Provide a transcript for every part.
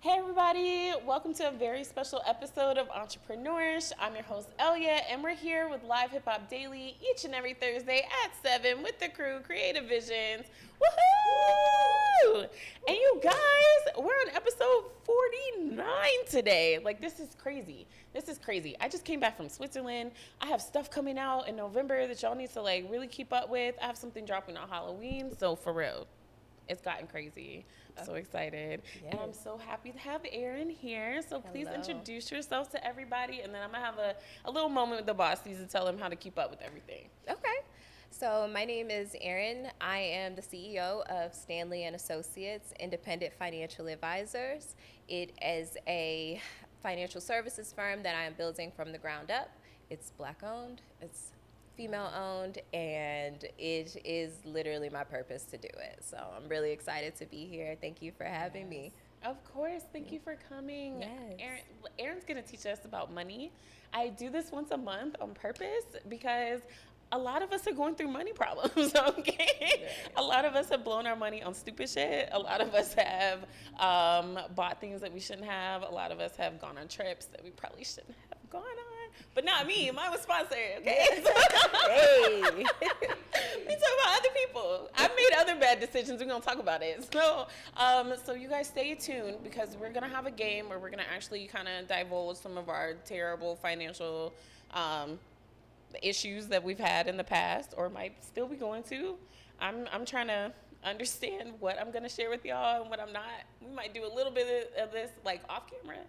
Hey everybody, welcome to a very special episode of Entrepreneurish. I'm your host Elia, and we're here with Live Hip Hop Daily each and every Thursday at 7 with the crew, Creative Visions. Woohoo! And you guys, we're on episode 49 today. Like, this is crazy. This is crazy. I just came back from Switzerland. I have stuff coming out in November that y'all need to like really keep up with. I have something dropping on Halloween, so for real. It's gotten crazy. I'm so excited. Yes. And I'm so happy to have Erin here. So please Hello. introduce yourself to everybody. And then I'm going to have a little moment with the bosses to tell them how to keep up with everything. Okay. So my name is Erin. I am the CEO of Stanley and Associates Independent Financial Advisors. It is a financial services firm that I am building from the ground up. It's Black owned. It's female owned, and it is literally my purpose to do it. So I'm really excited to be here. Thank you for having me. Of course. Thank you for coming. Yes. Erin's going to teach us about money. I do this once a month on purpose because a lot of us are going through money problems, okay? A lot of us have blown our money on stupid shit. A lot of us have bought things that we shouldn't have. A lot of us have gone on trips that we probably shouldn't have gone on. But not me. Mine was sponsored, okay? Hey. We talk about other people. I've made other bad decisions. We're gonna talk about it. So you guys stay tuned because we're gonna have a game where we're gonna actually kind of divulge some of our terrible financial issues that we've had in the past or might still be going to. I'm trying to understand what I'm gonna share with y'all and what I'm not. We might do a little bit of this like off camera.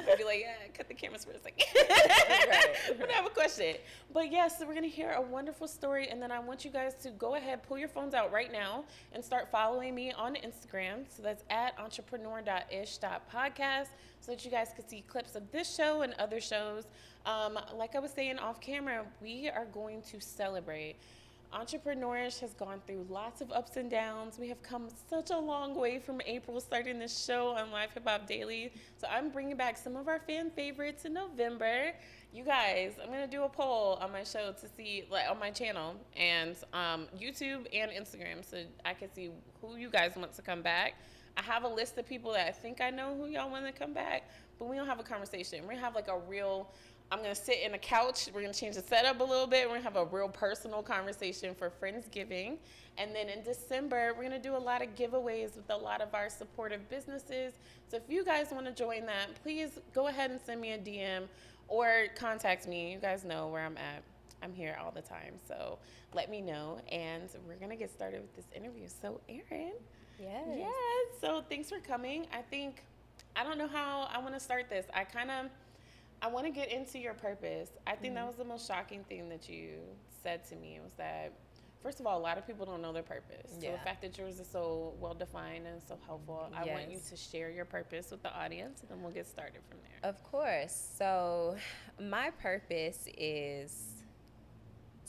Maybe like, yeah, cut the cameras for a second. Right. But I have a question. But yes, so we're gonna hear a wonderful story, and then I want you guys to go ahead, pull your phones out right now, and start following me on Instagram. So that's at entrepreneur.ish.podcast, so that you guys can see clips of this show and other shows. Like I was saying off camera, we are going to celebrate. Entrepreneurish has gone through lots of ups and downs. We have come such a long way from April starting this show on Live Hip Hop Daily. So I'm bringing back some of our fan favorites in November. You guys, I'm going to do a poll on my show to see, like on my channel and YouTube and Instagram, so I can see who you guys want to come back. I have a list of people that I think I know who y'all want to come back, but we don't have a conversation. We're going to have like a real... I'm going to sit in a couch. We're going to change the setup a little bit. We're going to have a real personal conversation for Friendsgiving. And then in December, we're going to do a lot of giveaways with a lot of our supportive businesses. So if you guys want to join that, please go ahead and send me a DM or contact me. You guys know where I'm at. I'm here all the time. So let me know. And we're going to get started with this interview. So Erin. Yes. Yes. So thanks for coming. I don't know how I want to start this. I want to get into your purpose. I think that was the most shocking thing that you said to me was that, first of all, a lot of people don't know their purpose. So the fact that yours is so well-defined and so helpful, I want you to share your purpose with the audience, and then we'll get started from there. Of course. So my purpose is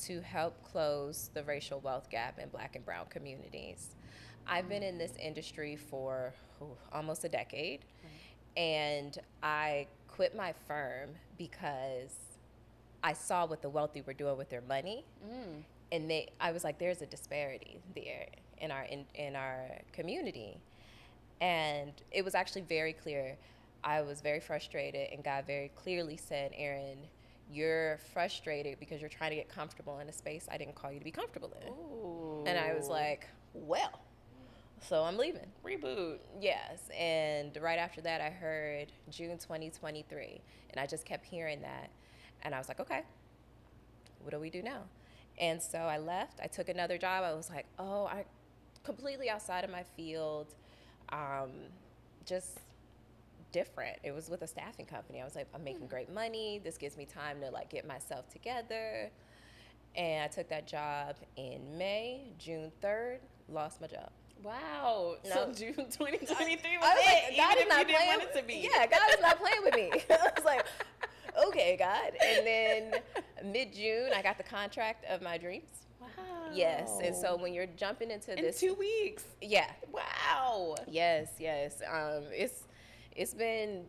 to help close the racial wealth gap in Black and brown communities. I've been in this industry for almost a decade. And I quit my firm because I saw what the wealthy were doing with their money, and I was like, "There's a disparity there in our community," and it was actually very clear. I was very frustrated, and God very clearly said, "Erin, you're frustrated because you're trying to get comfortable in a space I didn't call you to be comfortable in." Ooh. And I was like, "Well." So I'm leaving. Reboot. Yes. And right after that, I heard June 2023. And I just kept hearing that. And I was like, okay, what do we do now? And so I left. I took another job. I was like, I completely outside of my field, just different. It was with a staffing company. I was like, I'm making great money. This gives me time to like get myself together. And I took that job in May. June 3rd, lost my job. Wow. No. So June 2023 was I was it, like, God even is if not you didn't playing want it to be. Yeah, God is not playing with me. I was like, okay, God. And then mid-June, I got the contract of my dreams. Wow. Yes. And so when you're jumping into in this 2 weeks. Yeah. Wow. Yes. It's been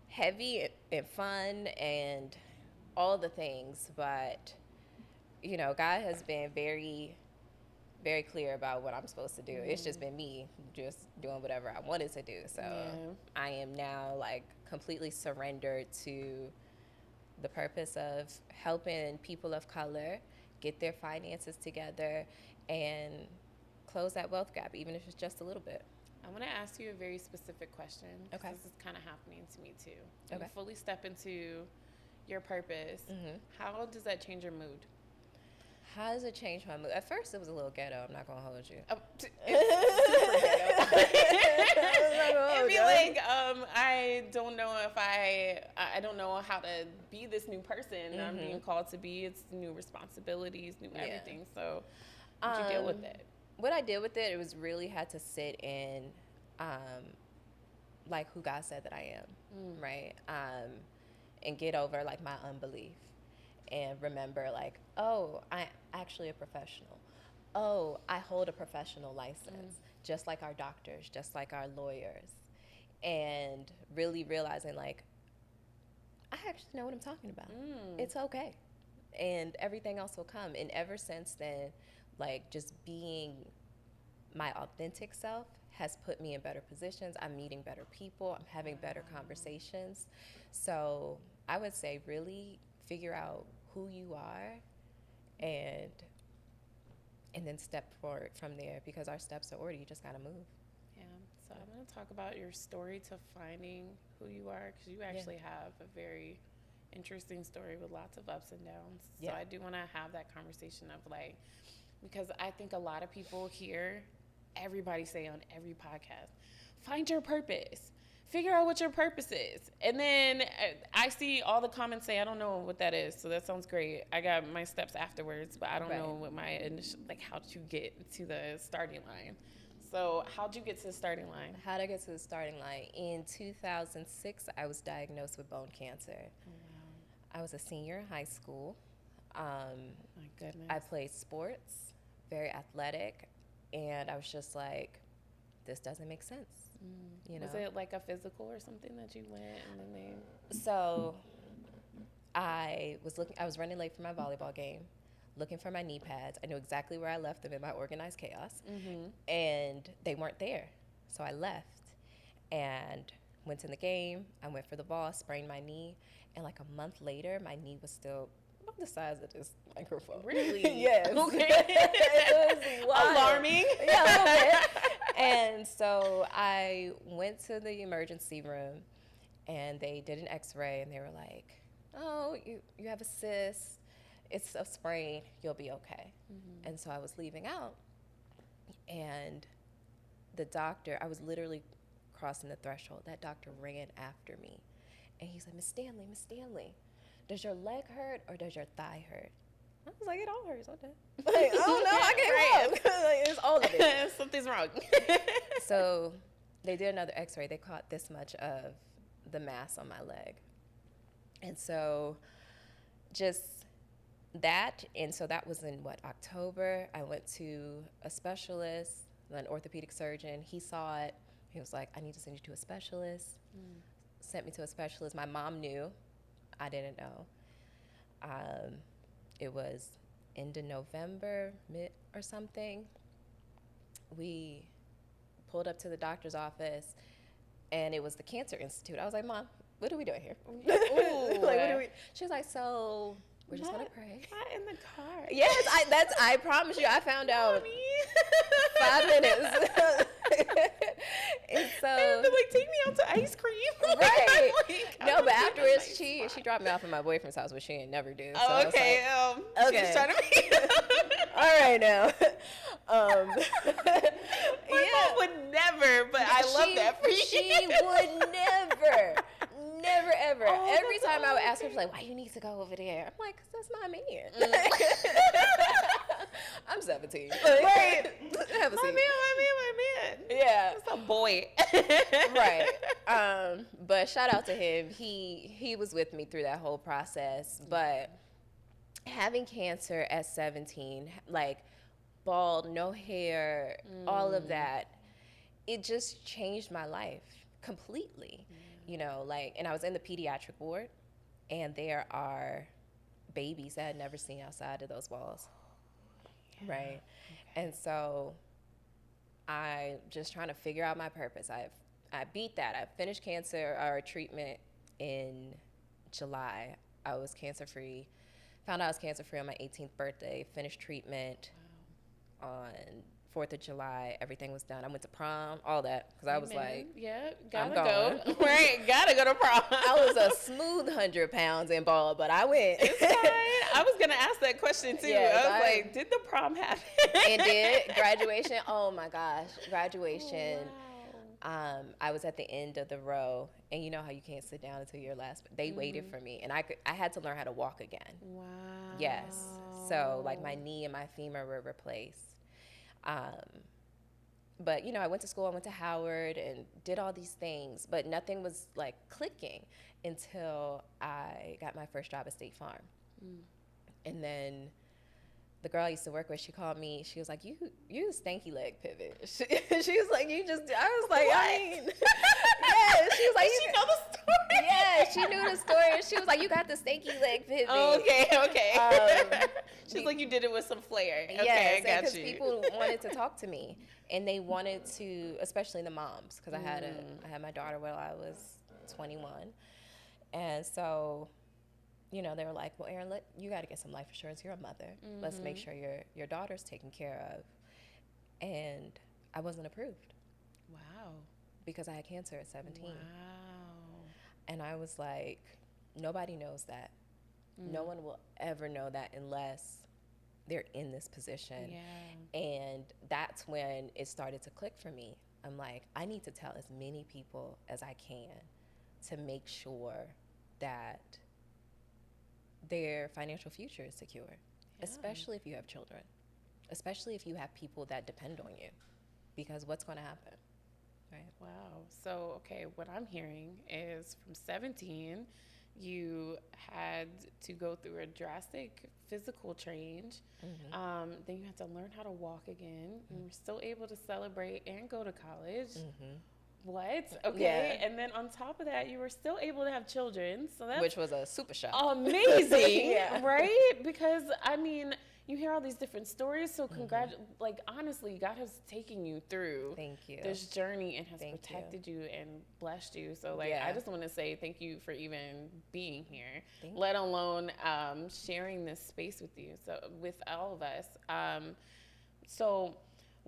heavy and fun and all the things, but God has been very very clear about what I'm supposed to do. It's just been me just doing whatever I wanted to do. So I am now like completely surrendered to the purpose of helping people of color get their finances together and close that wealth gap, even if it's just a little bit. I want to ask you a very specific question. Okay. This is kind of happening to me too. Okay. You fully step into your purpose. How does that change your mood? How does it change my mood? At first, it was a little ghetto. I'm not gonna hold you. It'd be like, I don't know if I don't know how to be this new person I'm being called to be. It's new responsibilities, new everything. So, how'd you deal with it? What I did with it was really had to sit in, like who God said that I am, right? And get over like my unbelief. And remember, like, oh, I'm actually a professional. Oh, I hold a professional license, just like our doctors, just like our lawyers. And really realizing, like, I actually know what I'm talking about. It's okay. And everything else will come. And ever since then, like, just being my authentic self has put me in better positions. I'm meeting better people. I'm having better conversations. So I would say really figure out who you are and then step forward from there, because our steps are ordered. You just gotta move. Yeah. So I'm going to talk about your story to finding who you are, because you actually have a very interesting story with lots of ups and downs. So I do want to have that conversation of like, because I think a lot of people hear everybody say on every podcast, find your purpose. Figure out what your purpose is. And then I see all the comments say, I don't know what that is. So that sounds great. I got my steps afterwards, but I don't know what my initial, like, how did you get to the starting line? So how'd you get to the starting line? How'd I get to the starting line? In 2006, I was diagnosed with bone cancer. Oh, wow. I was a senior in high school. My goodness. I played sports, very athletic, and I was just like, this doesn't make sense. You know? Was it like a physical or something that you went and then they... So I was running late for my volleyball game, looking for my knee pads. I knew exactly where I left them in my organized chaos, and they weren't there. So I left and went to the game. I went for the ball, sprained my knee, and like a month later, my knee was still about the size of this microphone. Really? Yes. Okay. It was wild. Alarming. Yeah, a little bit. And so I went to the emergency room, and they did an x-ray, and they were like, oh, you have a cyst. It's a sprain. You'll be okay. And so I was leaving out, and the doctor, I was literally crossing the threshold. That doctor ran after me, and he said, Miss Stanley, does your leg hurt or does your thigh hurt? I was like, it all hurts. Okay. Like, oh no, I can't walk. Like, it's all of it. Something's wrong. So they did another x-ray. They caught this much of the mass on my leg. And so just that, and so that was in October. I went to a specialist, an orthopedic surgeon. He saw it. He was like, I need to send you to a specialist. Sent me to a specialist. My mom knew. I didn't know. It was end of November, mid or something. We pulled up to the doctor's office, and it was the Cancer Institute. I was like, Mom, what are we doing here? Like, what are we? She was like, so we're just gonna pray. Not in the car. Yes, I promise you, I found out 5 minutes. And so they're like, take me out to ice cream. Right. Like, no, but afterwards she dropped me off at my boyfriend's house, which she ain't never do. So oh, okay. Like, okay. She's trying to make all right now. My mom would never, but I love that for you. She would never. Never, ever. Oh, every time I would ask her, she's like, why you need to go over there? I'm like, 'cause that's my man. I'm 17. Right. Have a seat. My man. Yeah. That's a boy. Right. But shout out to him. He was with me through that whole process. But having cancer at 17, like bald, no hair, all of that, it just changed my life completely. You know, like, and I was in the pediatric ward, and there are babies that I had never seen outside of those walls. Yeah. right? Okay. And so I just trying to figure out my purpose. I beat that. I finished cancer or treatment in July. I was cancer free. Found out I was cancer free on my 18th birthday. Finished treatment on 4th of July. Everything was done. I went to prom, all that, because I was Amen. like, yeah, I'm gotta go. going. Right, gotta go to prom. I was a smooth 100 pounds in ball, but I went. It's fine. I was gonna ask that question too. Yes, I was like, did the prom happen? It did. Graduation. Oh my gosh, graduation. Wow. I was at the end of the row, and you know how you can't sit down until your last. They waited for me, and I had to learn how to walk again. Wow. Yes. So like my knee and my femur were replaced. But you know, I went to school. I went to Howard and did all these things, but nothing was like clicking until I got my first job at State Farm. And then the girl I used to work with, she called me. She was like, "You a stanky leg pivot." She was like, "You just." I was like, What? "I mean, yeah." She was like, She know the story. "Yeah." She knew the story. And she was like, "You got the stanky leg pivot." Okay. She's like, you did it with some flair. Okay, Yes, I got because you. people wanted to talk to me, and they wanted to, especially the moms, because I had my daughter when I was 21, and so, you know, they were like, "Well, Erin, you got to get some life insurance. You're a mother. Let's make sure your daughter's taken care of." And I wasn't approved Wow. because I had cancer at 17, Wow. and I was like, nobody knows that. No one will ever know that unless they're in this position. Yeah. And that's when it started to click for me. I'm like, I need to tell as many people as I can to make sure that their financial future is secure, especially if you have children, especially if you have people that depend on you, because what's going to happen, right? Wow. So, okay, what I'm hearing is from 17, you had to go through a drastic physical change. Then you had to learn how to walk again. You were still able to celebrate and go to college. What? Okay. Yeah. And then on top of that, you were still able to have children. So that's Which was a super shock. amazing, Yeah. right? Because I mean, you hear all these different stories. So like honestly, God has taken you through Thank you. this journey and has Thank you. protected you and blessed you. So like, Yeah. I just want to say thank you for even being here, Thank let alone sharing this space with you. So with all of us. So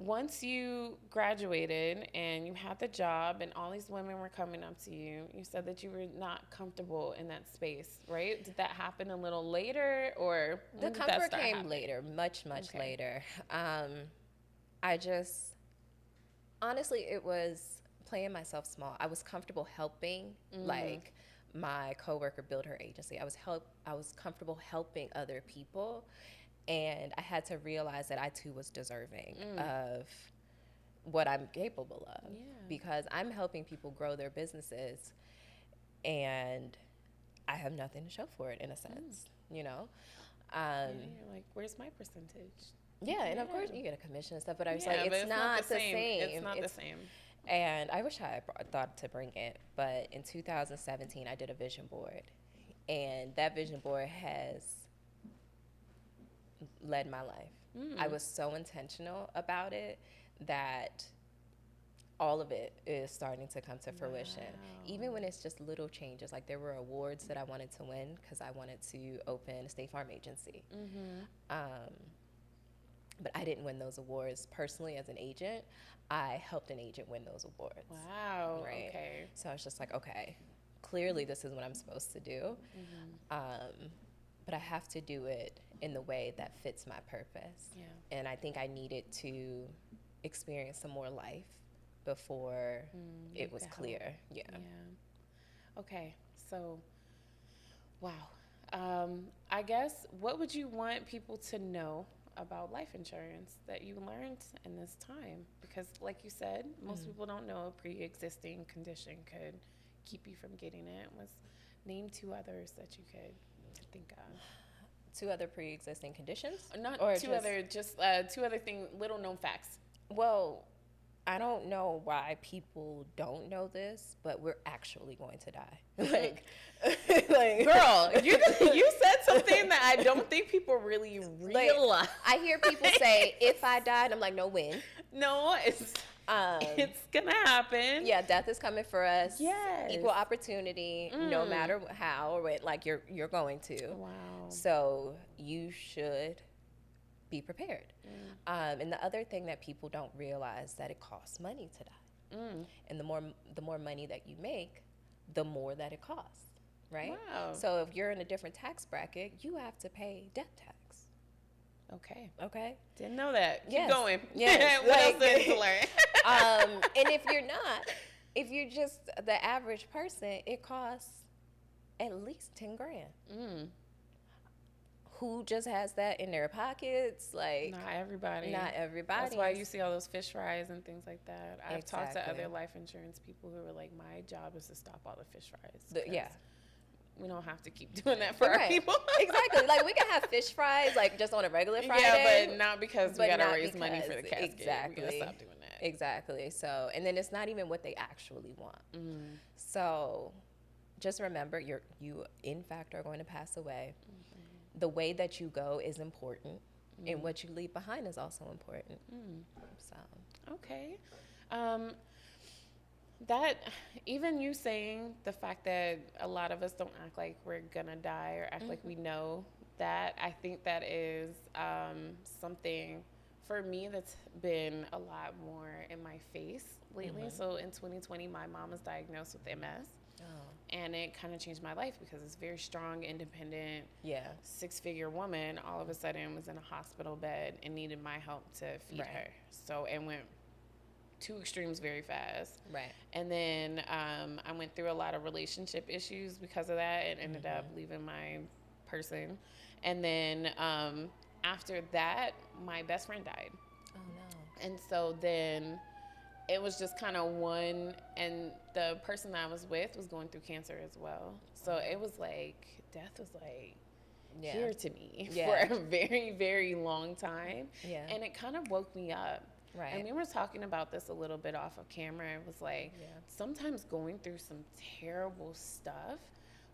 once you graduated and you had the job and all these women were coming up to you, you said that you were not comfortable in that space, right? Did that happen a little later, or The when did that comfort start came happening? later, much Okay. later. I just, honestly, it was playing myself small. I was comfortable helping, like my coworker build her agency. I was comfortable helping other people, and I had to realize that I too was deserving of what I'm capable of, Yeah. because I'm helping people grow their businesses, and I have nothing to show for it in a sense, you know. Yeah, you're like, where's my percentage? Yeah, and of Yeah. course you get a commission and stuff, but I was Yeah, like, but it's not the same. It's not the same. And I wish I thought to bring it, but in 2017 I did a vision board, and that vision board has led my life. I was so intentional about it that all of it is starting to come to fruition. Even when it's just little changes, like there were awards that I wanted to win because I wanted to open a State Farm agency. But I didn't win those awards personally as an agent. I helped an agent win those awards. Wow. Right. Okay. So I was just like, okay, clearly this is what I'm supposed to do. But I have to do it in the way that fits my purpose. Yeah. And I think I needed to experience some more life before it was that clear. Yeah. Yeah. Okay. So, wow. I guess what would you want people to know about life insurance that you learned in this time? Because, like you said, most people don't know a pre-existing condition could keep you from getting it. Was name 2 others that you could think of? 2 other pre-existing conditions? Not Or 2 just- other, just 2 other little known facts. Well, I don't know why people don't know this, but we're actually going to die. like, like, Girl, you said something that I don't think people really realize. like, I hear people say, if I died, I'm like, no, when? No, it's gonna happen. Yeah, death is coming for us. Yes. Equal opportunity, no matter how, or what, like you're going to. Wow. So you should be prepared. And the other thing that people don't realize that it costs money to die. And the more money that you make, the more that it costs, right? Wow. So if you're in a different tax bracket, you have to pay death tax. Okay. Okay. Didn't know that. Keep Yes. going. Yes. What Like- else is to learn? And if you're not, if you're just the average person, it costs at least 10 grand. Who just has that in their pockets? Like, Not everybody. not everybody. That's why you see all those fish fries and things like that. I've talked to Exactly. other life insurance people who were like, my job is to stop all the fish fries. Yeah. 'cause we don't have to keep doing that for our Right. people. Exactly. Like, we can have fish fries, like, just on a regular Friday. Yeah, but not because we but gotta not raise money for the because- casket. exactly. We gotta stop doing that. Exactly. So, and then it's not even what they actually want. So, just remember, you in fact are going to pass away. The way that you go is important, and what you leave behind is also important. So, Okay. That, even you saying the fact that a lot of us don't act like we're gonna die or act like we know that, I think that is something for me that's been a lot more in my face lately. So in 2020, my mom was diagnosed with MS. And it kind of changed my life because it's very strong, independent, yeah. 6-figure woman all of a sudden was in a hospital bed and needed my help to feed Right. her. So it went two extremes very fast. Right. And then I went through a lot of relationship issues because of that and ended up leaving my person. And then after that, my best friend died. Oh, no. And so then it was just kind of one, and the person that I was with was going through cancer as well. So it was like, death was like Yeah. here to me Yeah. for a very, very long time. Yeah. And it kind of woke me up. Right. And we were talking about this a little bit off of camera. It was like, Yeah. sometimes going through some terrible stuff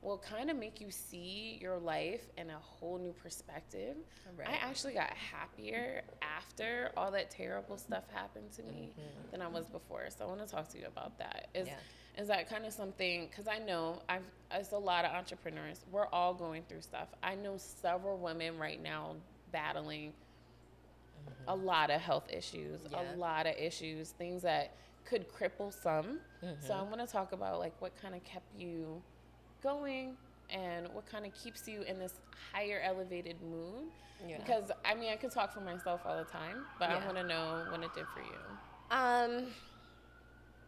will kind of make you see your life in a whole new perspective. Right. I actually got happier after all that terrible stuff happened to me than I was before. So I want to talk to you about that. Is that kind of something, because I know it's a lot of entrepreneurs. We're all going through stuff. I know several women right now battling a lot of health issues, Yeah. a lot of issues, things that could cripple some. So I want to talk about like what kind of kept you going and what kind of keeps you in this higher elevated mood. Yeah. Because I mean, I could talk for myself all the time, but I Yeah. want to know when it did for you.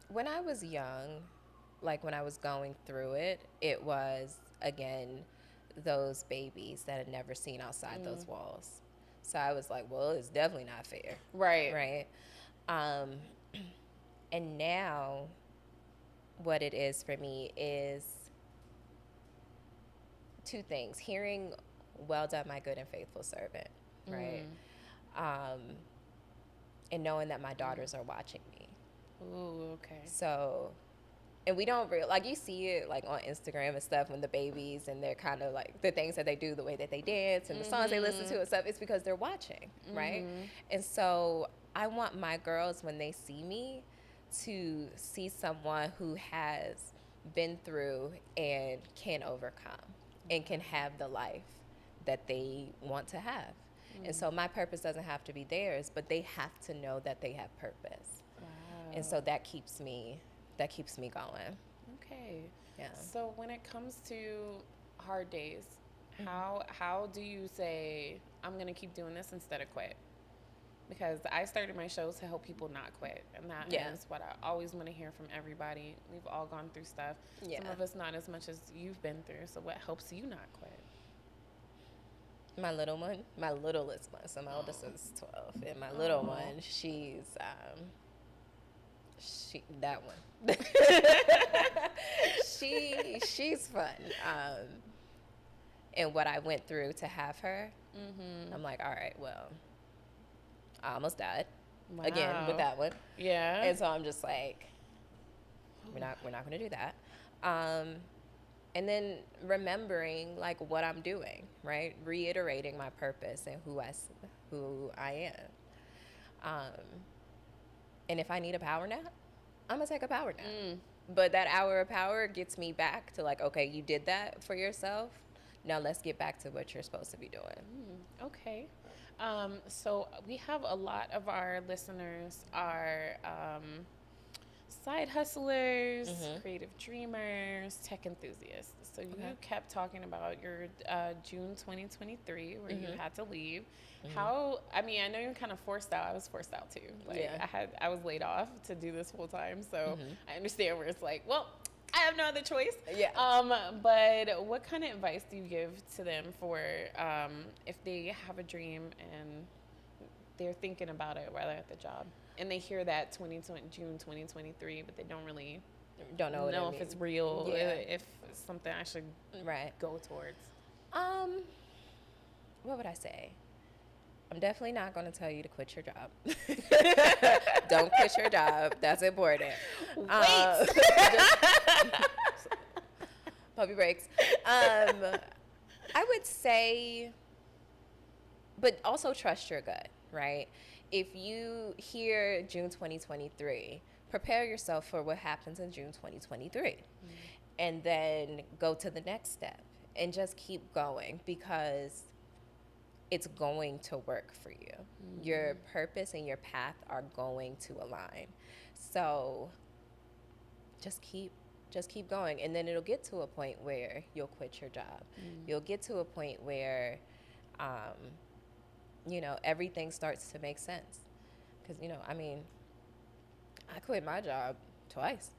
When I was young, like when I was going through it, it was, again, those babies that had never seen outside those walls. So I was like, well, it's definitely not fair. Right. Right. And now what it is for me is two things. Hearing, well done, my good and faithful servant. Right. And knowing that my daughters are watching me. Ooh, okay. So, and we don't like, you see it like on Instagram and stuff when the babies and they're kind of like the things that they do, the way that they dance and the songs they listen to and stuff, it's because they're watching, right? And so I want my girls, when they see me, to see someone who has been through and can overcome and can have the life that they want to have. And so my purpose doesn't have to be theirs, but they have to know that they have purpose. Wow. And so that keeps me going. Okay. Yeah. So when it comes to hard days, how do you say, I'm gonna keep doing this instead of quit? Because I started my shows to help people not quit, and that is what I always want to hear from everybody. We've all gone through stuff. Yeah. Some of us not as much as you've been through. So what helps you not quit? My little one, my littlest one. So my oldest is 12, and my little one, she's that one. she's fun. And what I went through to have her, I'm like, all right, well, I almost died. again with Wow. that one. Yeah. And so I'm just like, we're not going to do that. And then remembering like what I'm doing, right? Reiterating my purpose and who I am. And if I need a power nap, I'm gonna take a power nap. But that hour of power gets me back to like, okay, you did that for yourself. Now let's get back to what you're supposed to be doing. Okay. So we have a lot of our listeners are side hustlers, creative dreamers, tech enthusiasts. So you kept talking about your June 2023 where you had to leave. How, I mean, I know you're kind of forced out. I was forced out too. Like Yeah. I was laid off to do this full time. So I understand where it's like, well, I have no other choice. Yeah. But what kind of advice do you give to them for if they have a dream and they're thinking about it while they're at the job and they hear that June 2023, but they don't really Don't know what it if means. it's real, Yeah. if it's something I should Right. go towards. What would I say? I'm definitely not going to tell you to quit your job. Don't quit your job. That's important. Wait. Puppy breaks. I would say, but also trust your gut, right? If you hear June 2023, prepare yourself for what happens in June 2023. And then go to the next step and just keep going because it's going to work for you. Your purpose and your path are going to align. So just keep going, and then it'll get to a point where you'll quit your job. You'll get to a point where everything starts to make sense. Because I mean, I quit my job twice.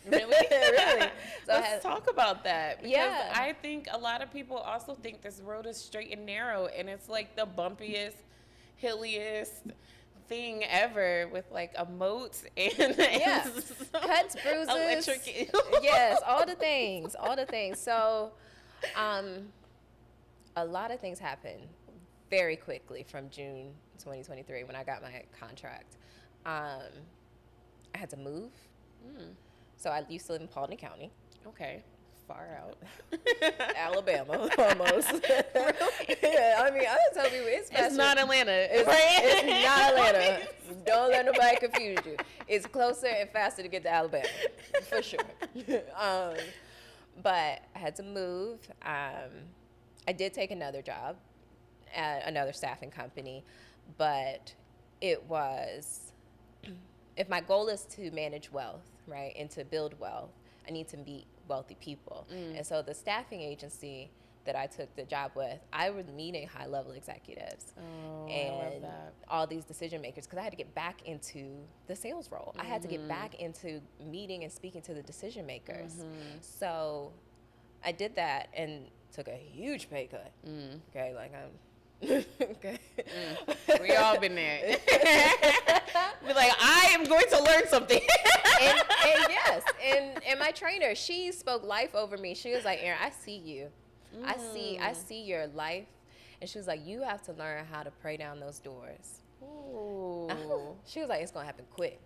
Really? Really. So Let's talk about that. Because Yeah. I think a lot of people also think this road is straight and narrow, and it's like the bumpiest, hilliest thing ever with like a moat and Yeah. and Cuts, bruises. electric. Yes, all the things. So a lot of things happened very quickly from June 2023 when I got my contract. I had to move. So I used to live in Paulding County, Okay, far out. Alabama, almost. Yeah, I mean, I tell people it's faster. It's not Atlanta. It's, right? it's not Atlanta. Don't let nobody confuse you. It's closer and faster to get to Alabama, for sure. But I had to move. I did take another job at another staffing company, but it was, if my goal is to manage wealth, right, and to build wealth, I need to meet wealthy people. And so the staffing agency that I took the job with, I was meeting high-level executives Oh, I love and that. all these decision makers because I had to get back into the sales role. I had to get back into meeting and speaking to the decision makers. So I did that and took a huge pay cut. Okay, like I'm okay. We all been there. Be like, I am going to learn something. and yes, and my trainer, she spoke life over me. She was like, Erin, I see you. I see your life. And she was like, you have to learn how to pray down those doors. Ooh. She was like, it's gonna happen quick.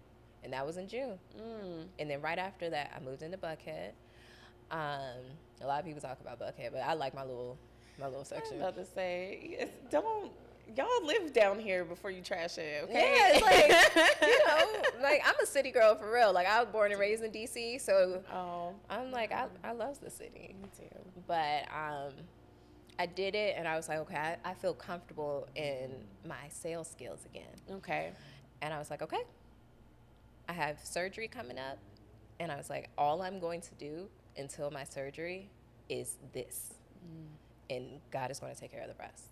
And that was in June. And then right after that, I moved into Buckhead. A lot of people talk about Buckhead, but I like my little I was section. about to say, don't y'all live down here before you trash it, okay? Yeah, it's like, like I'm a city girl for real. Like I was born and raised in DC, so Oh, I'm like, I love the city. me too. But I did it, and I was like, okay, I feel comfortable in my sales skills again. Okay. And I was like, okay, I have surgery coming up, and I was like, all I'm going to do until my surgery is this, and God is going to take care of the rest.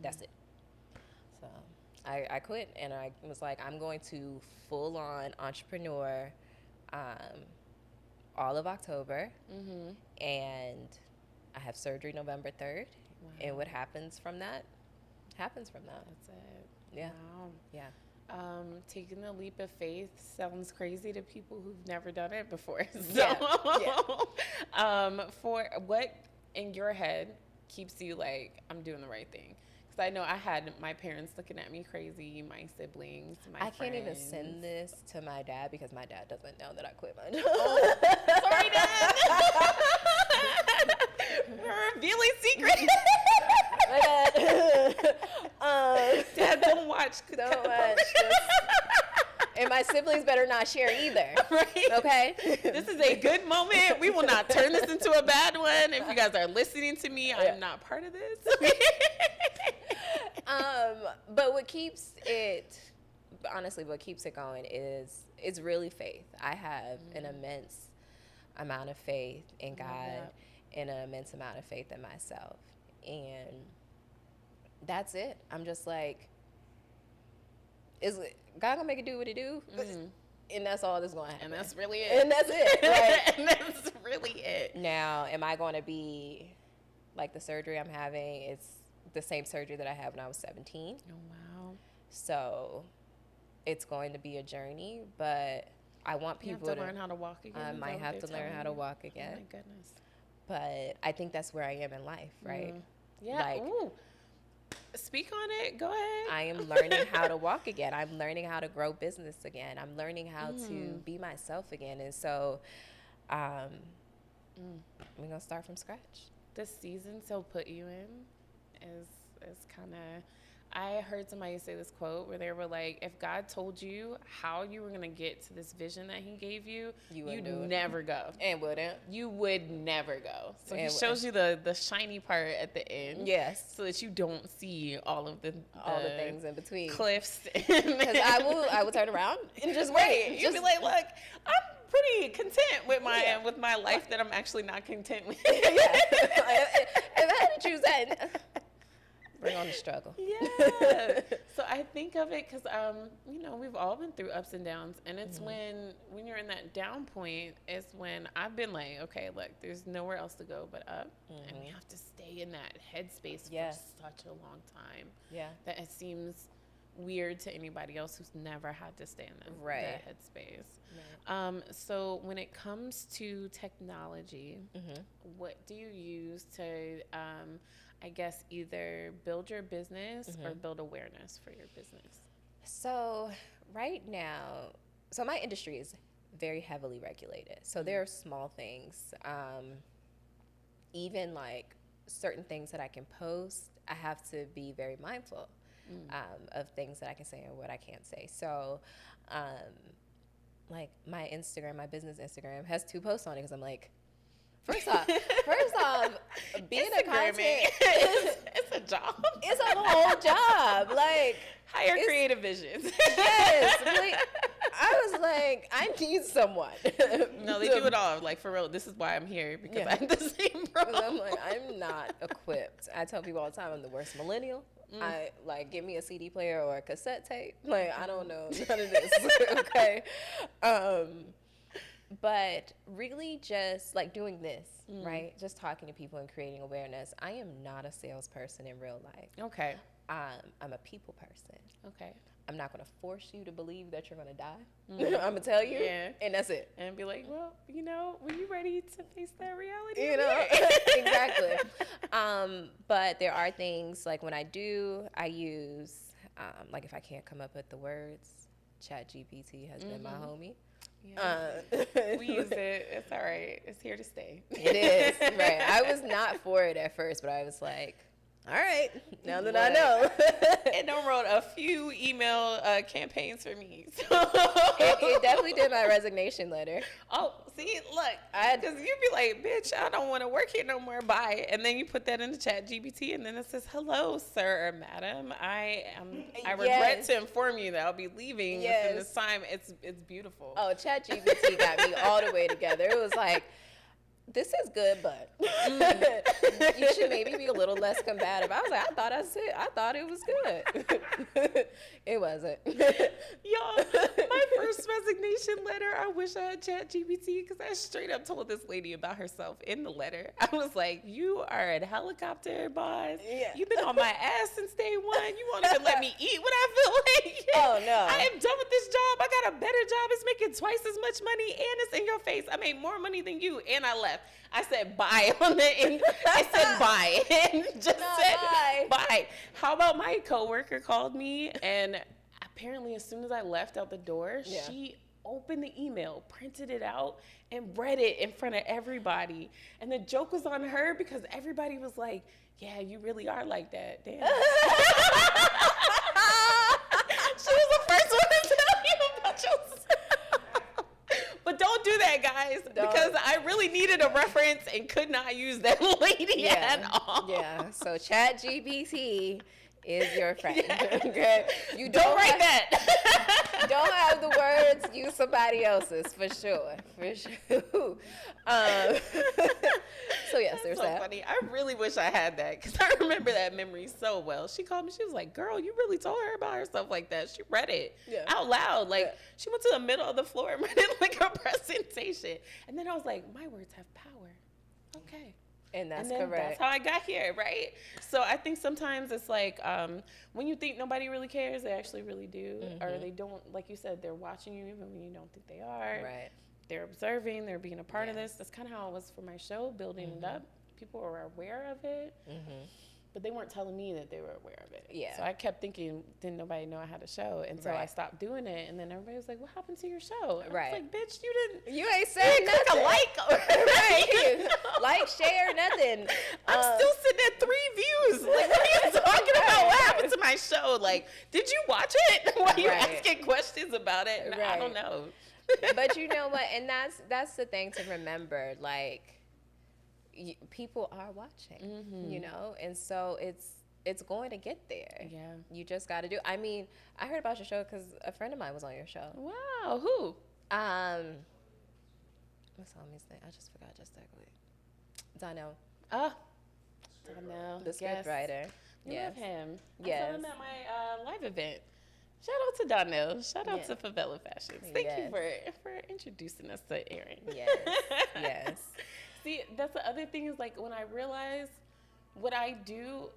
That's it. So I quit, and I was like, I'm going to full on entrepreneur all of October, and I have surgery November 3rd, and what happens from that happens from that. That's it. Yeah. Wow. Yeah. Taking the leap of faith sounds crazy to people who've never done it before. So, Yeah. for what in your head keeps you like, I'm doing the right thing? Because I know I had my parents looking at me crazy, my siblings, my I can't even friends. send this to my dad because my dad doesn't know that I quit my job. Oh, sorry, Dad. We're revealing secrets. My dad. Dad, don't watch. Don't watch. And my siblings better not share either. Right? Okay? This is a good moment. We will not turn this into a bad one. If you guys are listening to me, I am not part of this. But what keeps it, honestly, what keeps it going is really faith. I have an immense amount of faith in God and an immense amount of faith in myself. And that's it. I'm just like, is God gonna make it do what it do? And that's all that's gonna happen. And that's really it. And that's it. Right? And that's really it. Now, am I going to be like the surgery I'm having? It's the same surgery that I had when I was 17. Oh, wow. So it's going to be a journey, but I want people You have to learn how to walk again. I Is might that have what to they're learn how telling to you? walk again. Oh, my goodness. But I think that's where I am in life, right? Yeah. Like, Ooh. Speak on it. Go ahead. I am learning how to walk again. I'm learning how to grow business again. I'm learning how to be myself again. And so we're going to start from scratch. The season so put you in is kind of, I heard somebody say this quote where they were like, if God told you how you were going to get to this vision that he gave you, you'd never go. And wouldn't. You would never go. So he And shows you the shiny part at the end. Yes. So that you don't see all the things in between. Cliffs. Because I will turn around and just wait. You'd be like, look, I'm pretty content with my life that I'm actually not content with. If I had to choose that, bring on the struggle. Yeah. So I think of it because, we've all been through ups and downs. And it's when you're in that down point is when I've been like, okay, look, there's nowhere else to go but up. And we have to stay in that headspace for such a long time. Yeah. That it seems weird to anybody else who's never had to stay in that headspace. Right. So when it comes to technology, what do you use to, I guess, either build your business or build awareness for your business? So right now, my industry is very heavily regulated. So there are small things, even like certain things that I can post, I have to be very mindful of things that I can say and what I can't say. So like my Instagram, my business Instagram has 2 posts on it because I'm like, First off, being a content, it's a job. It's a whole job. Like, hire creative visions. Yes. Like, I was like, I need someone. No, they do it all. Like, for real, this is why I'm here, because I have the same problem. I'm like, I'm not equipped. I tell people all the time, I'm the worst millennial. I like, give me a CD player or a cassette tape. Like, I don't know none of this. Okay. But really just like doing this, right? Just talking to people and creating awareness. I am not a salesperson in real life. Okay. I'm a people person. Okay. I'm not going to force you to believe that you're going to die. I'm going to tell you. Yeah. And that's it. And be like, well, were you ready to face that reality? Exactly. But there are things like when I use, like if I can't come up with the words, ChatGPT has been my homie. Yeah. We use it. It's all right. It's here to stay. It is. Right. I was not for it at first, but I was like, all right, now that I know. It done wrote a few email campaigns for me. So. It definitely did my resignation letter. Oh, see, look, because you'd be like, bitch, I don't want to work here no more, bye. And then you put that in the ChatGPT, and then it says, hello, sir or madam. I regret to inform you that I'll be leaving within this time. It's beautiful. Oh, ChatGPT got me all the way together. It was like, this is good, but you should maybe be a little less combative. I was like, I thought it was good. It wasn't. Y'all, my first resignation letter, I wish I had ChatGPT because I straight up told this lady about herself in the letter. I was like, you are a helicopter boss. Yeah. You've been on my ass since day one. You won't even let me eat when I feel like. Oh, no. I am done with this job. I got a better job. It's making twice as much money and it's in your face. I made more money than you and I left. I said bye on the end. I said bye and just No, said bye. bye. How about my coworker called me, and apparently as soon as I left out the door, Yeah. she opened the email, printed it out, and read it in front of everybody. And the joke was on her because everybody was like, yeah, you really are like that. Damn. She was the first one to tell you about yourself. But don't do that, guys, Don't. because I really needed a reference and could not use that lady at all. Yeah. So ChatGPT is your friend. Yes. Okay. You Don't write have, that. Don't have the words. Use somebody else's for sure. For sure. So yes, That's there's so that. funny. I really wish I had that because I remember that memory so well. She called me. She was like, "Girl, you really told her about herself like that." She read it Yeah. out loud. Like Yeah. she went to the middle of the floor and read it like a presentation. And then I was like, "My words have power." Okay. And that's and then correct. That's how I got here, right? So I think sometimes it's like when you think nobody really cares, they actually really do, or they don't. Like you said, they're watching you even when you don't think they are. Right. They're observing. They're being a part of Yes. this. That's kind of how it was for my show, building it up. People were aware of it, but they weren't telling me that they were aware of it. Yeah. So I kept thinking, didn't nobody know I had a show? And so I Right. stopped doing it. And then everybody was like, "What happened to your show?" And Right. I was like, "Bitch, you didn't." You ain't You saying didn't click a nothing. like, right? Like, share, nothing. I'm still sitting at 3 views. Like, what are you talking about? What happened to my show? Like, did you watch it? Why are you Right. asking questions about it? And I don't Right. know. But you know what? And that's the thing to remember. Like, people are watching, you know, and so it's going to get there. Yeah. You just got to do. I mean, I heard about your show because a friend of mine was on your show. Wow. Who? What's homie's name? I just forgot just that quick. Donnell, Oh. Donnell. the script writer. I Yes. love him. I Yes. saw him at my live event. Shout out to Donnell. Shout out Yeah. to Favela Fashions. Thank you Yes. for introducing us to Erin. Yes. Yes. See, that's the other thing is like when I realized what I do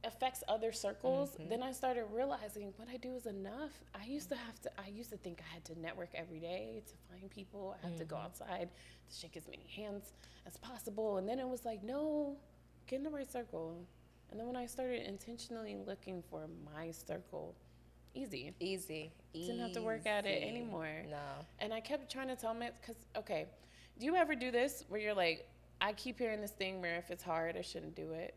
affects other circles, then I started realizing what I do is enough. I used to think I had to network every day to find people. I had to go outside to shake as many hands as possible. And then it was like, no, get in the right circle. And then when I started intentionally looking for my circle, easy. Easy. Didn't have to work at it Easy. anymore. No. And I kept trying to tell me, because, okay, do you ever do this where you're like, I keep hearing this thing where if it's hard, I shouldn't do it.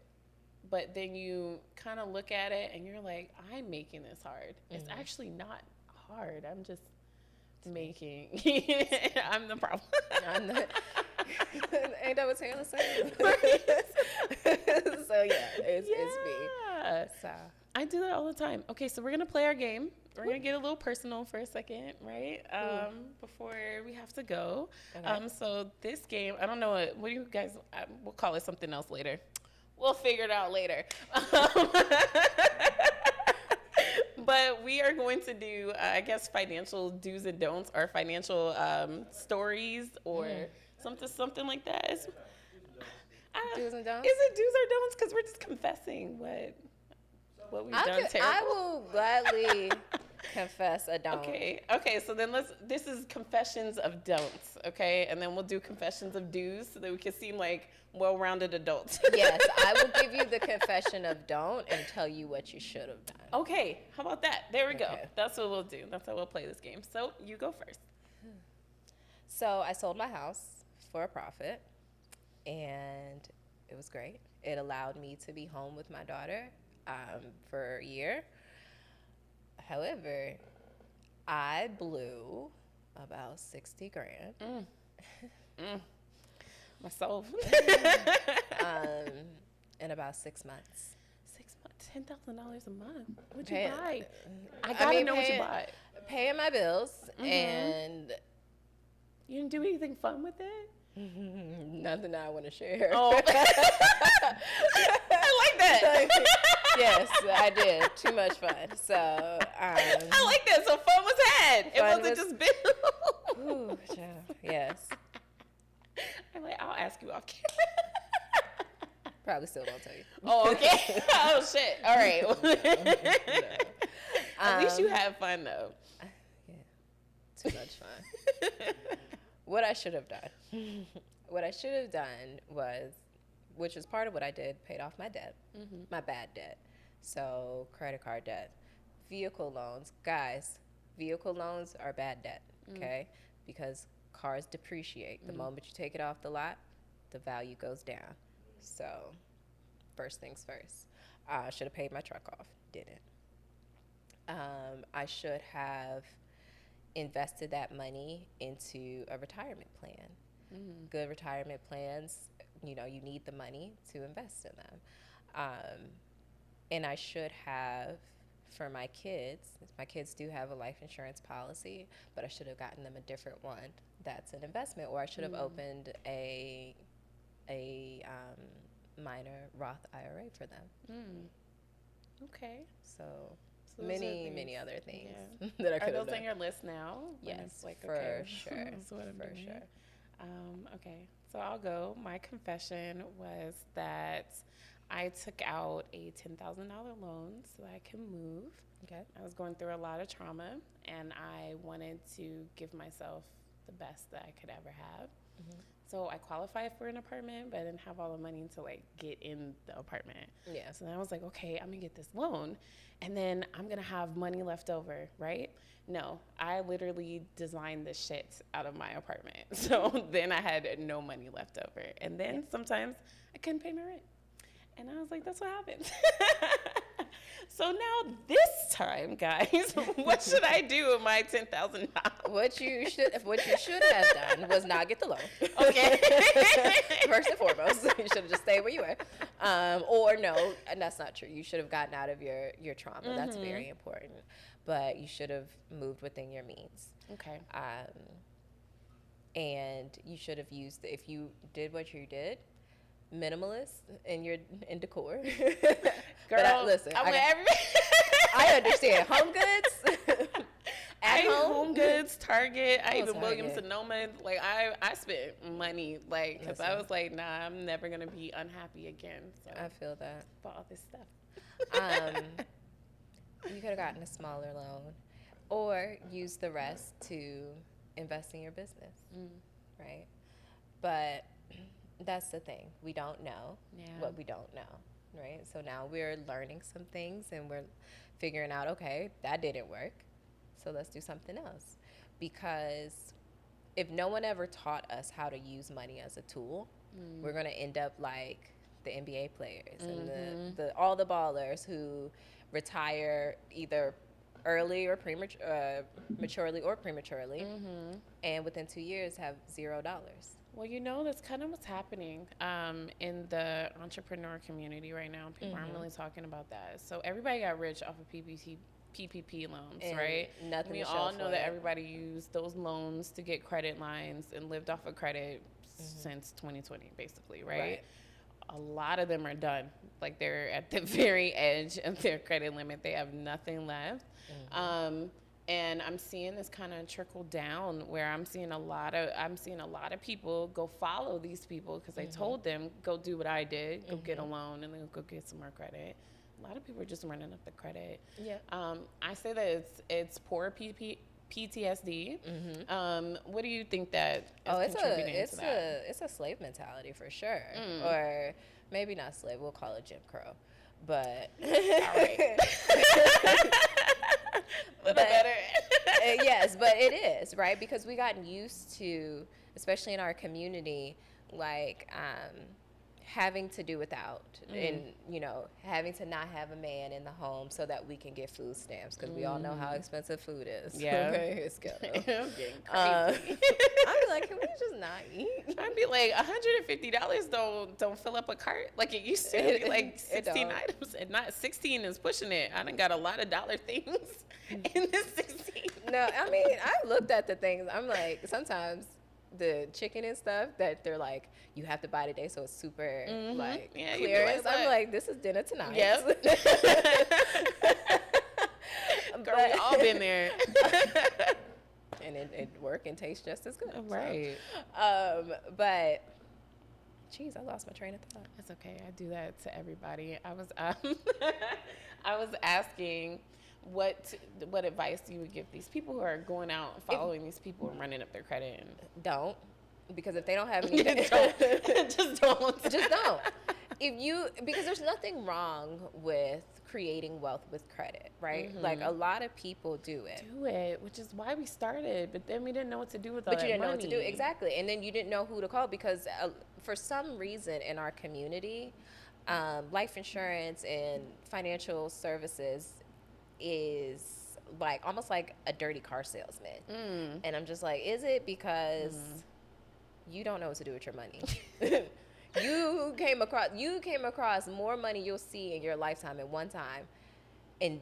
But then you kind of look at it and you're like, I'm making this hard. It's actually not hard. I'm just making, I'm the problem. I'm not, ain't that what Taylor said? So yeah, it's me. Yeah. So I do that all the time. Okay, so we're gonna play our game. We're gonna get a little personal for a second, right? Before we have to go. Okay. So this game, I don't know what do you guys? We'll call it something else later. We'll figure it out later. But we are going to do, I guess, financial do's and don'ts, or financial stories, or something like that. Do's and don'ts? Is it do's or don'ts? Because we're just confessing what we've done terrible. I will gladly confess a don't. Okay. So then this is confessions of don'ts, okay? And then we'll do confessions of do's so that we can seem like well-rounded adults. Yes, I will give you the confession of don't and tell you what you should have done. Okay, how about that? There we go. Okay. That's what we'll do. That's how we'll play this game. So you go first. So I sold my house for a profit, and it was great. It allowed me to be home with my daughter for a year. However, I blew about 60 grand My soul. in about 6 months. 6 months, $10,000 a month. What'd Pay- you buy? I gotta know what you bought. Paying my bills and You didn't do anything fun with it? nothing I want to share. Oh, I like that. Yes, I did. Too much fun. So, I like that. So fun was had. It Fun wasn't was- just bill. ooh, child, yes. I'm like, I'll ask you off camera. Probably still won't tell you. Oh, okay. Oh, shit. All right. At least you had fun, though. Yeah, too much fun. What I should have done. what I should have done was, which is part of what I did, paid off my debt, my bad debt. So credit card debt, vehicle loans. Guys, vehicle loans are bad debt, okay? Because cars depreciate. The moment you take it off the lot, the value goes down. So first things first. I should have paid my truck off. Didn't. I should have invested that money into a retirement plan. Good retirement plans, you need the money to invest in them. And I should have, for my kids do have a life insurance policy, but I should have gotten them a different one that's an investment, or I should have opened a minor Roth IRA for them. Okay. So those many other things Yeah. that I could have done. Are those on your list now? When Yes, it's like, for okay, sure. this is what I'm For doing. sure. Okay, so I'll go. My confession was that I took out a $10,000 loan so I can move. Okay. I was going through a lot of trauma, and I wanted to give myself the best that I could ever have. So I qualified for an apartment, but I didn't have all the money to like get in the apartment. Yeah. So then I was like, okay, I'm gonna get this loan, and then I'm gonna have money left over, right? No, I literally designed the shit out of my apartment. So then I had no money left over, and then sometimes I couldn't pay my rent, and I was like, that's what happens. So now this time, guys, what should I do with my $10,000? What you should have done was not get the loan. Okay. First and foremost, you should have just stayed where you were. Or no, and that's not true. You should have gotten out of your trauma. That's very important. But you should have moved within your means. Okay. And you should have used, if you did what you did, minimalist in decor. Girl, listen, everybody. I understand. Home goods. I Home Goods, Target, I even Target. Williams Sonoma. Like I spent money, like, because I Listen. was like, nah, I'm never gonna be unhappy again. So I feel that. bought all this stuff. You could have gotten a smaller loan, or use the rest to invest in your business, right? But that's the thing. We don't know what we don't know, right? So now we're learning some things, and we're figuring out, okay, that didn't work, so let's do something else. Because if no one ever taught us how to use money as a tool, we're going to end up like the NBA players and the all the ballers who retire either early or maturely or prematurely, and within 2 years have $0. Well, that's kind of what's happening in the entrepreneur community right now. People aren't really talking about that. So everybody got rich off of PPP loans, And right? nothing We to show all for know that it. everybody used those loans to get credit lines and lived off of credit since 2020, basically, right? A lot of them are done. Like, they're at the very edge of their credit limit. They have nothing left. And I'm seeing this kind of trickle down, where I'm seeing a lot of people go follow these people because I told them, go do what I did, go get a loan, and then go get some more credit. A lot of people are just running up the credit. Yeah. I say that it's poor PTSD. What do you think that is contributing to that? It's a slave mentality for sure, or maybe not slave. We'll call it Jim Crow, but All right. A little better. Yes, but it is, right? Because we gotten used to, especially in our community, like having to do without, and having to not have a man in the home so that we can get food stamps, because we all know how expensive food is. Yeah. Okay, it's good. I'm getting crazy. I'd be like, can we just not eat? I'd be like, $150 don't fill up a cart like it used to. It'd be like It 16 don't. items, and not 16 is pushing it. I done got a lot of dollar things in this 16. No, I mean, I looked at the things. I'm like, sometimes the chicken and stuff that they're like, you have to buy today, so it's super like Yeah, you be clearance. like, I'm "Look." like, this is dinner tonight. Yep. Girl, we all been there. And it work and taste just as good. so. Right. But, geez, I lost my train of thought. It's okay. I do that to everybody. I was I was asking what advice you would give these people who are going out and following these people and running up their credit. And Don't. Because if they don't have anything, just don't. just don't. Because there's nothing wrong with creating wealth with credit, right? Like a lot of people do it. Which is why we started, but then we didn't know what to do with all that But you didn't know what to do. money. Exactly. And then you didn't know who to call because for some reason in our community, life insurance and financial services is like almost like a dirty car salesman. And I'm just like, is it because you don't know what to do with your money? You came across more money you'll see in your lifetime at one time and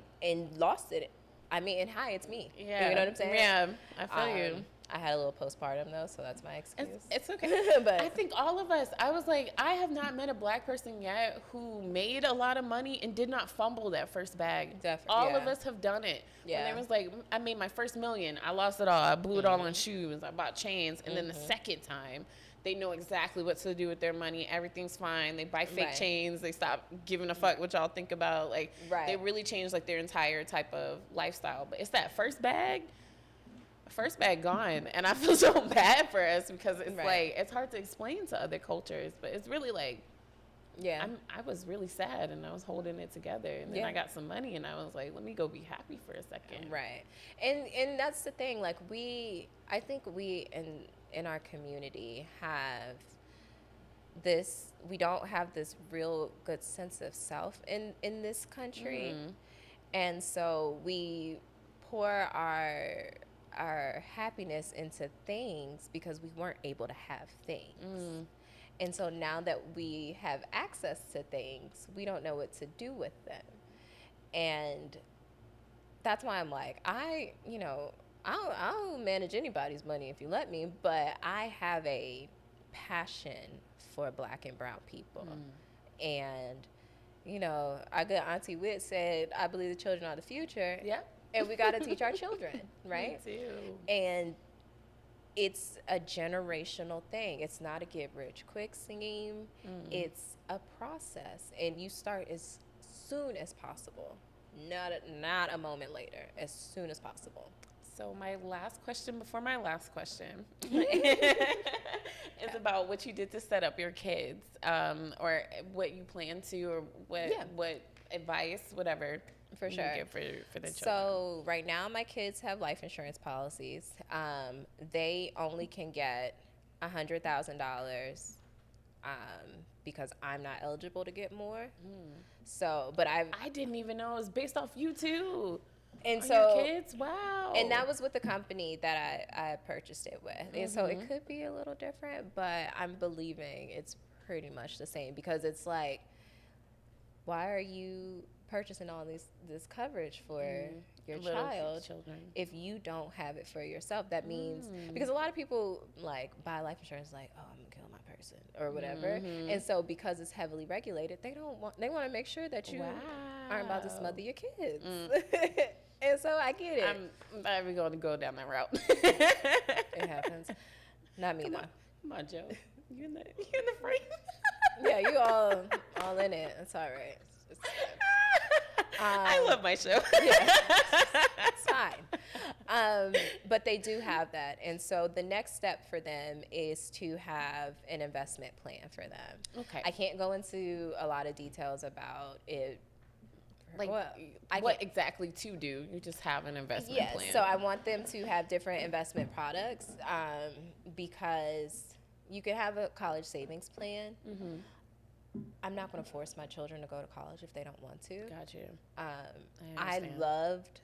lost it. I mean, and hi, it's me. Yeah. You know what I'm saying? Yeah, I feel you. I had a little postpartum though, so that's my excuse. It's okay. But I think all of us, I was like, I have not met a black person yet who made a lot of money and did not fumble that first bag. Definitely, All yeah. of us have done it. Yeah. When it was like, I made my first $1 million. I lost it all. I blew it all on shoes. I bought chains. And then the second time, they know exactly what to do with their money. Everything's fine. They buy fake Right. chains. They stop giving a fuck what y'all think about. Like, Right. they really changed like their entire type of lifestyle. But it's that first bag gone, and I feel so bad for us because it's Right. like it's hard to explain to other cultures, but it's really like yeah. I was really sad and I was holding it together, and then Yeah. I got some money and I was like, let me go be happy for a second. Right. And that's the thing, like I think we in our community have this, we don't have this real good sense of self in this country. And so we pour our happiness into things because we weren't able to have things. And so now that we have access to things, we don't know what to do with them. And that's why I'm like, I'll manage anybody's money if you let me, but I have a passion for black and brown people. And, our good Auntie Witt said, I believe the children are the future. Yep. And we got to teach our children, right? Me too. And it's a generational thing. It's not a get rich quick scheme. It's a process, and you start as soon as possible, not a moment later, as soon as possible. So my last question before my last question is about what you did to set up your kids, or what you plan to, or what advice, whatever. For sure. Give for the children. So right now my kids have life insurance policies. They only can get $100,000 because I'm not eligible to get more. So, but I didn't even know it was based off you too. And On so your kids, wow. And that was with the company that I purchased it with. And so it could be a little different, but I'm believing it's pretty much the same, because it's like, why are you purchasing all this coverage for your child if you don't have it for yourself? That means, because a lot of people like buy life insurance like, oh, I'm gonna kill my person or whatever. And so because it's heavily regulated, they want to make sure that you aren't about to smother your kids. And so I get it. I'm not even going to go down that route. It happens. Not me, though. Come on, Joe. You in the frame. Yeah, you all in it. It's all right. It's I love my show. Yeah, it's fine. But they do have that. And so the next step for them is to have an investment plan for them. Okay. I can't go into a lot of details about it. Like, what exactly to do? You just have an investment plan. Yes, so I want them to have different investment products, because you can have a college savings plan. I'm not going to force my children to go to college if they don't want to. Got you. I loved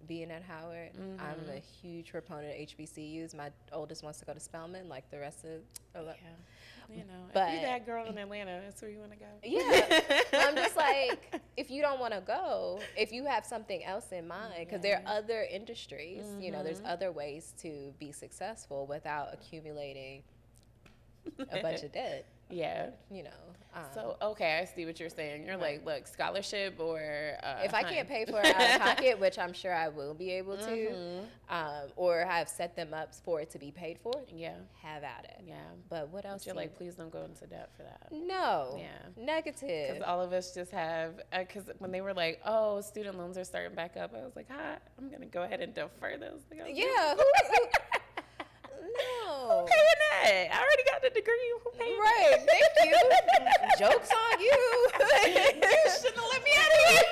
being at Howard. I'm a huge proponent of HBCUs. My oldest wants to go to Spelman, like the rest of. But if you're that girl in Atlanta, that's where you want to go. Yeah, I'm just like, if you don't want to go, if you have something else in mind, because there are other industries. There's other ways to be successful without accumulating a bunch of debt. Yeah. So, okay, I see what you're saying. You're like, look, scholarship or... if I can't pay for it out of pocket, which I'm sure I will be able to, or have set them up for it to be paid for, have at it. Yeah. But what else? But you're like, please don't go into debt for that. No. Yeah. Negative. Because all of us just have... Because when they were like, oh, student loans are starting back up, I was like, I'm going to go ahead and defer those. Like, yeah. No. Okay with I already got the degree. Who paid me? Right, thank you. Joke's on you. You shouldn't have let me out of here.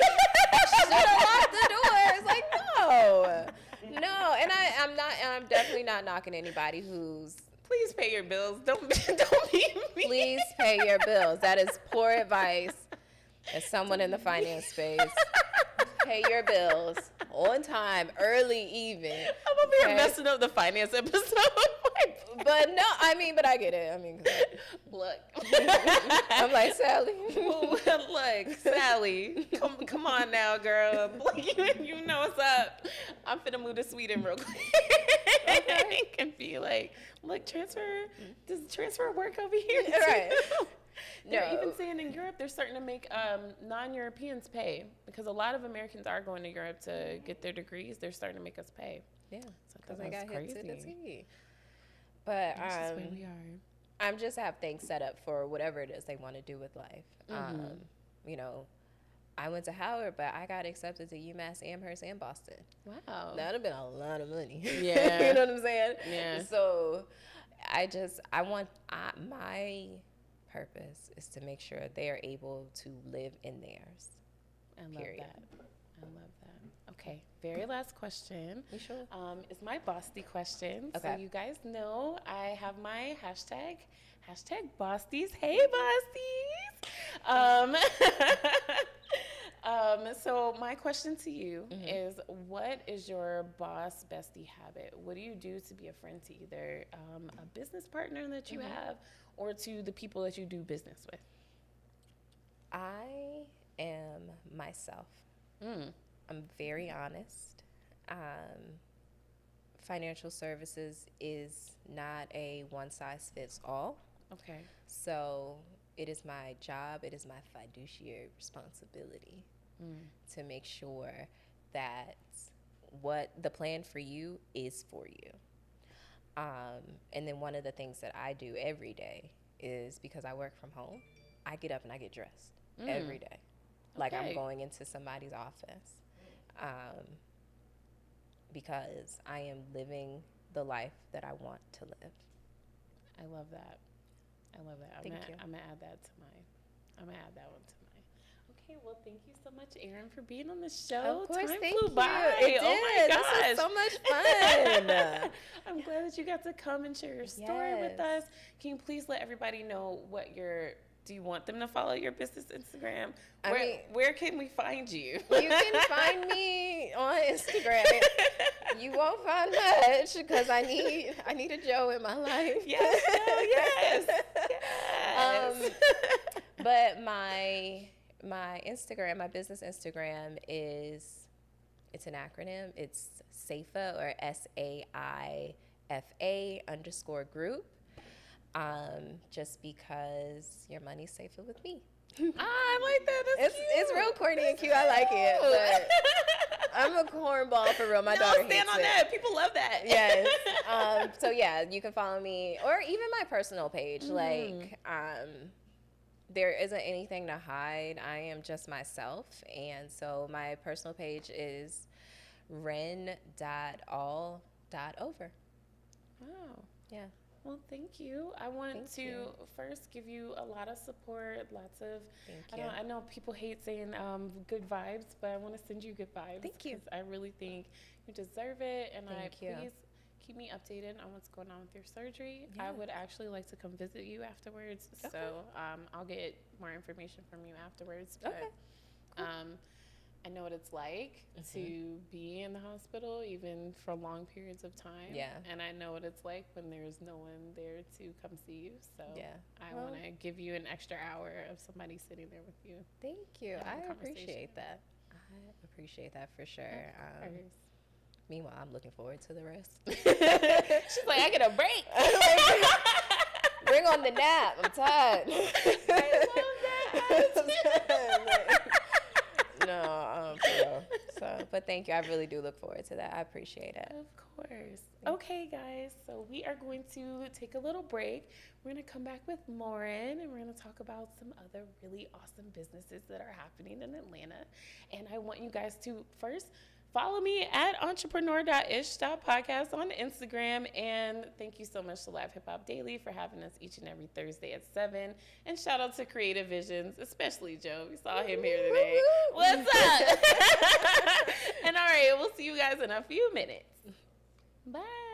Should have locked the doors. Like, no. And I'm definitely not knocking anybody who's. Please pay your bills. Don't be me. Please pay your bills. That is poor advice. As someone in the finance space, pay your bills on time, early even. I'm over here messing up the finance episode. But no, but I get it. Look. I'm like, Sally. Look, Sally. Come on now, girl. You know what's up. I'm finna move to Sweden real quick. Okay. And be like, look, does transfer work over here? Right. They're even saying in Europe they're starting to make non-Europeans pay, because a lot of Americans are going to Europe to get their degrees. They're starting to make us pay. Yeah, so I got hit to the T. But that's just where we are. I'm just have things set up for whatever it is they want to do with life. I went to Howard, but I got accepted to UMass Amherst and Boston. Wow, that'd have been a lot of money. Yeah. You know what I'm saying? Yeah. So my purpose is to make sure they are able to live in theirs. I love that. Okay, very last question. You sure? Is my Bosty question. Okay. So you guys know I have my hashtag Bosties. Hey, Bosties. So my question to you is, what is your boss bestie habit? What do you do to be a friend to either a business partner that you have, or to the people that you do business with? I am myself. I'm very honest. Financial services is not a one-size-fits-all. Okay. So it is my job, it is my fiduciary responsibility to make sure that what the plan for you is for you. And then one of the things that I do every day is, because I work from home, I get up and I get dressed every day. Like I'm going into somebody's office. Because I am living the life that I want to live. I love that. Thank you. I'm gonna add that one to mine. Okay, well, thank you so much, Erin, for being on the show. Of course, Time thank flew you. by. It Oh my did. gosh, This is so much fun. I'm glad that you got to come and share your story with us. Can you please let everybody know do you want them to follow your business Instagram? Where can we find you? You can find me on Instagram. You won't find much because I need a Joe in my life. Yes. But my Instagram, my business Instagram it's an acronym. It's SAIFA, or SAIFA_group. Just because your money's safer with me. I like that. That's cute. It's real corny and cute. I like it. But I'm a cornball for real. My daughter hates stand on it. that. People love that. Yes. So yeah, you can follow me, or even my personal page. There isn't anything to hide. I am just myself, and so my personal page is ren.all.over. Wow. Yeah. Well, thank you. I want to first give you a lot of support, lots of, I know people hate saying good vibes, but I want to send you good vibes. Thank you. I really think you deserve it, and Please keep me updated on what's going on with your surgery. Yeah. I would actually like to come visit you afterwards, so I'll get more information from you afterwards. But, Cool. I know what it's like to be in the hospital, even for long periods of time. Yeah. And I know what it's like when there's no one there to come see you. So I want to give you an extra hour of somebody sitting there with you. Thank you. I conversation. appreciate that. I appreciate that for sure. Meanwhile, I'm looking forward to the rest. She's like, I get a break. Bring on the nap. I'm tired. I love that. No, but thank you. I really do look forward to that. I appreciate it. Of course. Okay, guys. So we are going to take a little break. We're going to come back with Lauren, and we're going to talk about some other really awesome businesses that are happening in Atlanta. And I want you guys to first follow me at entrepreneur.ish.podcast on Instagram. And thank you so much to Live Hip Hop Daily for having us each and every Thursday at 7. And shout out to Creative Visions, especially Joe. We saw him here today. What's up? And all right, we'll see you guys in a few minutes. Bye.